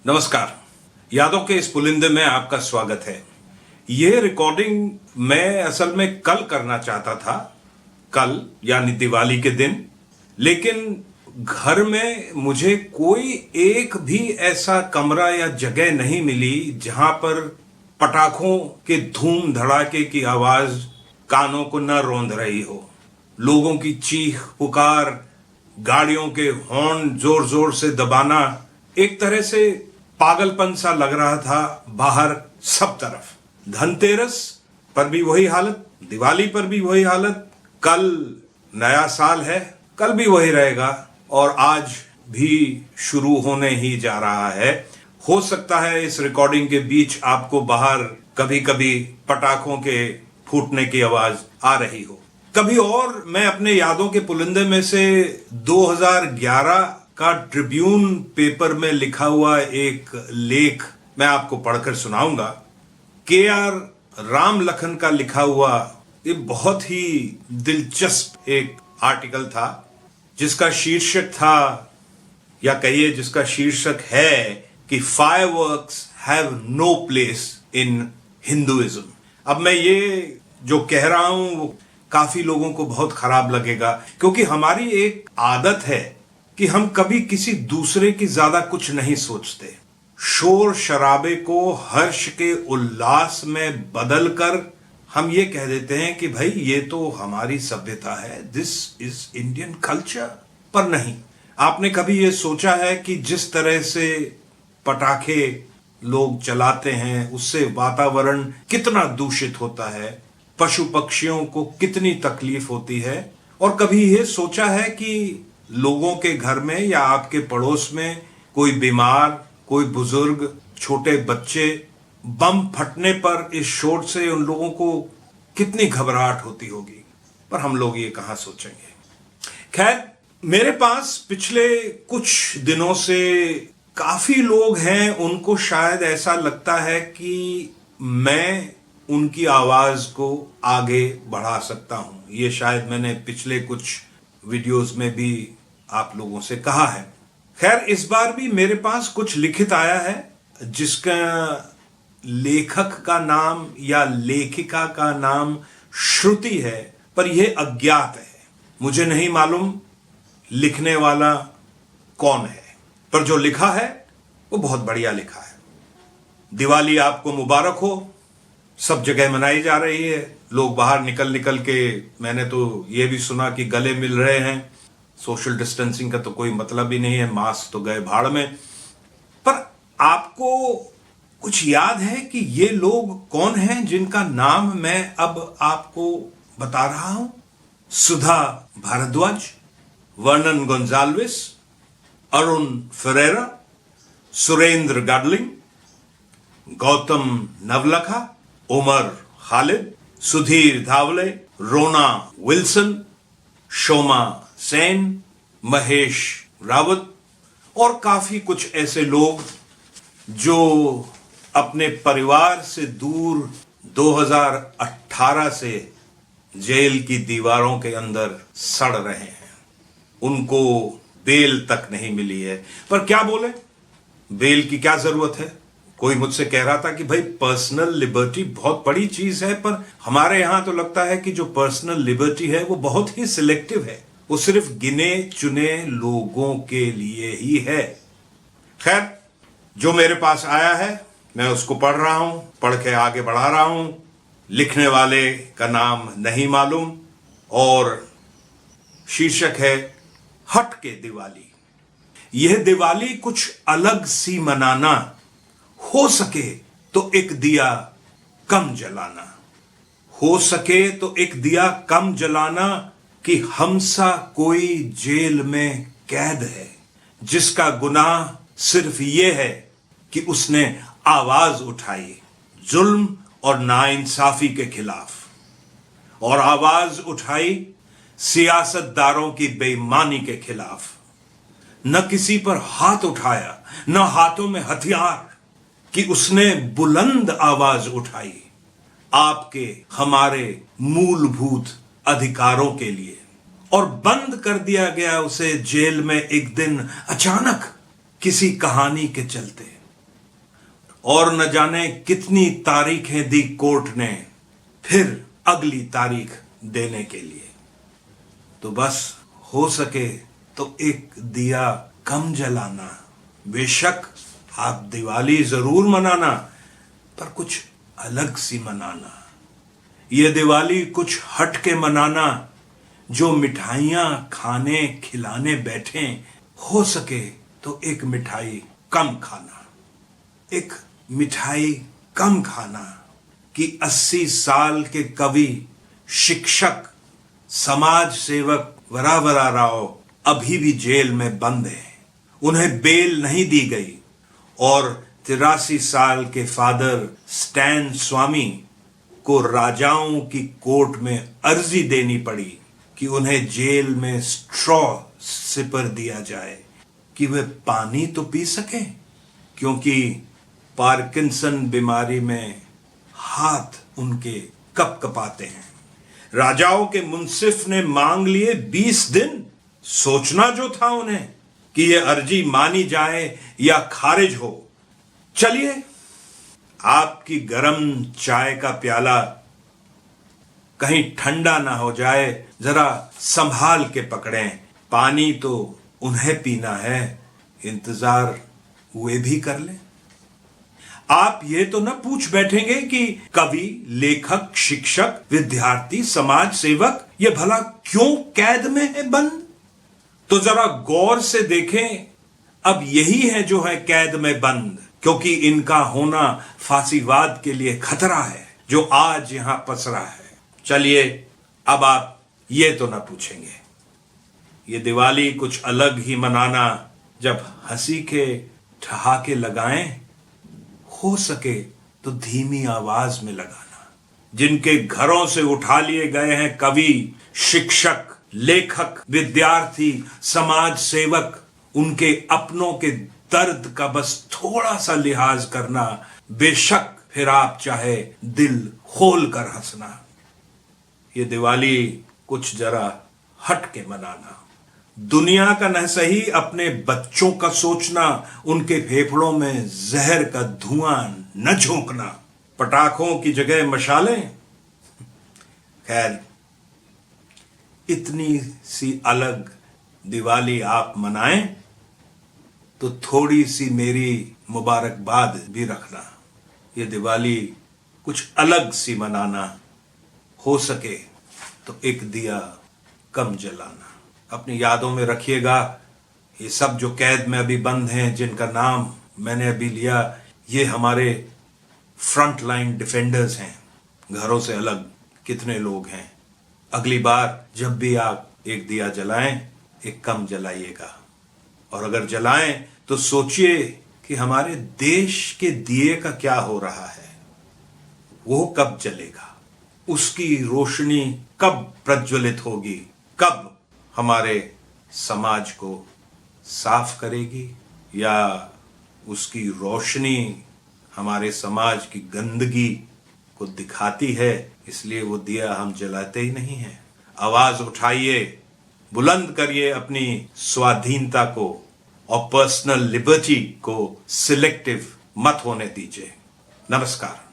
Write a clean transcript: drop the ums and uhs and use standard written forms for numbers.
नमस्कार। यादों के इस पुलिंदे में आपका स्वागत है। यह रिकॉर्डिंग मैं असल में कल करना चाहता था, कल यानी दिवाली के दिन, लेकिन घर में मुझे कोई एक भी ऐसा कमरा या जगह नहीं मिली जहां पर पटाखों के धूम धड़ाके की आवाज कानों को न रौंद रही हो। लोगों की चीख पुकार, गाड़ियों के हॉर्न जोर जोर से दबाना, एक तरह से पागलपन सा लग रहा था बाहर सब तरफ। धनतेरस पर भी वही हालत, दिवाली पर भी वही हालत, कल नया साल है, कल भी वही रहेगा और आज भी शुरू होने ही जा रहा है। हो सकता है इस रिकॉर्डिंग के बीच आपको बाहर कभी कभी पटाखों के फूटने की आवाज आ रही हो। कभी और मैं अपने यादों के पुलिंदे में से 2011 का ट्रिब्यून पेपर में लिखा हुआ एक लेख मैं आपको पढ़कर सुनाऊंगा। के.आर. रामलखन का लिखा हुआ ये बहुत ही दिलचस्प एक आर्टिकल था, जिसका शीर्षक था, या कहिए जिसका शीर्षक है कि fireworks have no place in Hinduism. अब मैं ये जो कह रहा हूं वो काफी लोगों को बहुत खराब लगेगा, क्योंकि हमारी एक आदत है कि हम कभी किसी दूसरे की ज्यादा कुछ नहीं सोचते। शोर शराबे को हर्ष के उल्लास में बदलकर हम ये कह देते हैं कि भाई ये तो हमारी सभ्यता है, दिस इज इंडियन कल्चर। पर नहीं, आपने कभी ये सोचा है कि जिस तरह से पटाखे लोग चलाते हैं उससे वातावरण कितना दूषित होता है, पशु पक्षियों को कितनी तकलीफ होती है? और कभी ये सोचा है कि लोगों के घर में या आपके पड़ोस में कोई बीमार, कोई बुजुर्ग, छोटे बच्चे, बम फटने पर इस शोर से उन लोगों को कितनी घबराहट होती होगी? पर हम लोग ये कहां सोचेंगे। खैर, मेरे पास पिछले कुछ दिनों से काफी लोग हैं, उनको शायद ऐसा लगता है कि मैं उनकी आवाज को आगे बढ़ा सकता हूं। ये शायद मैंने पिछले कुछ वीडियोस में भी आप लोगों से कहा है। खैर, इस बार भी मेरे पास कुछ लिखित आया है जिसका लेखक का नाम या लेखिका का नाम श्रुति है, पर यह अज्ञात है। मुझे नहीं मालूम लिखने वाला कौन है, पर जो लिखा है वो बहुत बढ़िया लिखा है। दिवाली आपको मुबारक हो। सब जगह मनाई जा रही है, लोग बाहर निकल निकल के, मैंने तो ये भी सुना कि गले मिल रहे हैं। सोशल डिस्टेंसिंग का तो कोई मतलब ही नहीं है, मास्क तो गए भाड़ में। पर आपको कुछ याद है कि ये लोग कौन हैं जिनका नाम मैं अब आपको बता रहा हूं? सुधा भारद्वाज, वर्नन गोंजाल्विस, अरुण फेरेरा, सुरेंद्र गाडलिंग, गौतम नवलखा, उमर खालिद, सुधीर धावले, रोना विल्सन, शोमा सेन, महेश रावत और काफी कुछ ऐसे लोग जो अपने परिवार से दूर 2018 से जेल की दीवारों के अंदर सड़ रहे हैं। उनको बेल तक नहीं मिली है। पर क्या बोले, बेल की क्या जरूरत है? कोई मुझसे कह रहा था कि भाई पर्सनल लिबर्टी बहुत बड़ी चीज है, पर हमारे यहां तो लगता है कि जो पर्सनल लिबर्टी है वो बहुत ही सिलेक्टिव है, वो सिर्फ गिने चुने लोगों के लिए ही है। खैर, जो मेरे पास आया है मैं उसको पढ़ रहा हूं, पढ़ के आगे बढ़ा रहा हूं। लिखने वाले का नाम नहीं मालूम और शीर्षक है हट के दिवाली। यह दिवाली कुछ अलग सी मनाना, हो सके तो एक दिया कम जलाना, हो सके तो एक दिया कम जलाना, कि हमसा कोई जेल में कैद है जिसका गुनाह सिर्फ ये है कि उसने आवाज उठाई जुल्म और नाइंसाफी के खिलाफ, और आवाज उठाई सियासतदारों की बेईमानी के खिलाफ। न किसी पर हाथ उठाया, न हाथों में हथियार, कि उसने बुलंद आवाज उठाई आपके हमारे मूलभूत अधिकारों के लिए, और बंद कर दिया गया उसे जेल में एक दिन अचानक किसी कहानी के चलते। और न जाने कितनी तारीखें दी कोर्ट ने फिर अगली तारीख देने के लिए। तो बस हो सके तो एक दिया कम जलाना। बेशक आप दिवाली जरूर मनाना, पर कुछ अलग सी मनाना। ये दिवाली कुछ हट के मनाना। जो मिठाइयां खाने खिलाने बैठे, हो सके तो एक मिठाई कम खाना। एक मिठाई कम खाना कि 80 साल के कवि, शिक्षक, समाज सेवक वरावरा राव अभी भी जेल में बंद हैं। उन्हें बेल नहीं दी गई और 83 साल के फादर स्टैन स्वामी को राजाओं की कोर्ट में अर्जी देनी पड़ी कि उन्हें जेल में स्ट्रॉ सिपर दिया जाए कि वे पानी तो पी सकें, क्योंकि पार्किंसन बीमारी में हाथ उनके कपकपाते हैं। राजाओं के मुंसिफ ने मांग लिए 20 दिन। सोचना जो था उन्हें कि यह अर्जी मानी जाए या खारिज हो। चलिए, आपकी गरम चाय का प्याला कहीं ठंडा ना हो जाए, जरा संभाल के पकड़ें। पानी तो उन्हें पीना है, इंतजार वे भी कर लें। आप ये तो न पूछ बैठेंगे कि कवि, लेखक, शिक्षक, विद्यार्थी, समाज सेवक ये भला क्यों कैद में है बंद? तो जरा गौर से देखें, अब यही है जो है कैद में बंद, क्योंकि इनका होना फांसीवाद के लिए खतरा है जो आज यहां पसरा है। चलिए, अब आप ये तो ना पूछेंगे, ये दिवाली कुछ अलग ही मनाना, जब हंसी के ठहाके लगाएं, हो सके तो धीमी आवाज में लगाना। जिनके घरों से उठा लिए गए हैं कवि, शिक्षक, लेखक, विद्यार्थी, समाज सेवक, उनके अपनों के दर्द का बस थोड़ा सा लिहाज करना। बेशक फिर आप चाहे दिल खोल कर हंसना। ये दिवाली कुछ जरा हट के मनाना। दुनिया का न सही, अपने बच्चों का सोचना। उनके फेफड़ों में जहर का धुआं न झोंकना। पटाखों की जगह मशालें। खैर, इतनी सी अलग दिवाली आप मनाएं तो थोड़ी सी मेरी मुबारकबाद भी रखना। ये दिवाली कुछ अलग सी मनाना, हो सके तो एक दिया कम जलाना। अपनी यादों में रखिएगा, ये सब जो कैद में अभी बंद हैं, जिनका नाम मैंने अभी लिया, ये हमारे फ्रंट लाइन डिफेंडर्स हैं। घरों से अलग कितने लोग हैं। अगली बार जब भी आप एक दिया जलाएं, एक कम जलाइएगा। और अगर जलाएं तो सोचिए कि हमारे देश के दिए का क्या हो रहा है। वो कब जलेगा, उसकी रोशनी कब प्रज्वलित होगी, कब हमारे समाज को साफ करेगी, या उसकी रोशनी हमारे समाज की गंदगी को दिखाती है, इसलिए वो दिया हम जलाते ही नहीं हैं। आवाज उठाइए, बुलंद करिए अपनी स्वाधीनता को, और पर्सनल लिबर्टी को सिलेक्टिव मत होने दीजिए। नमस्कार।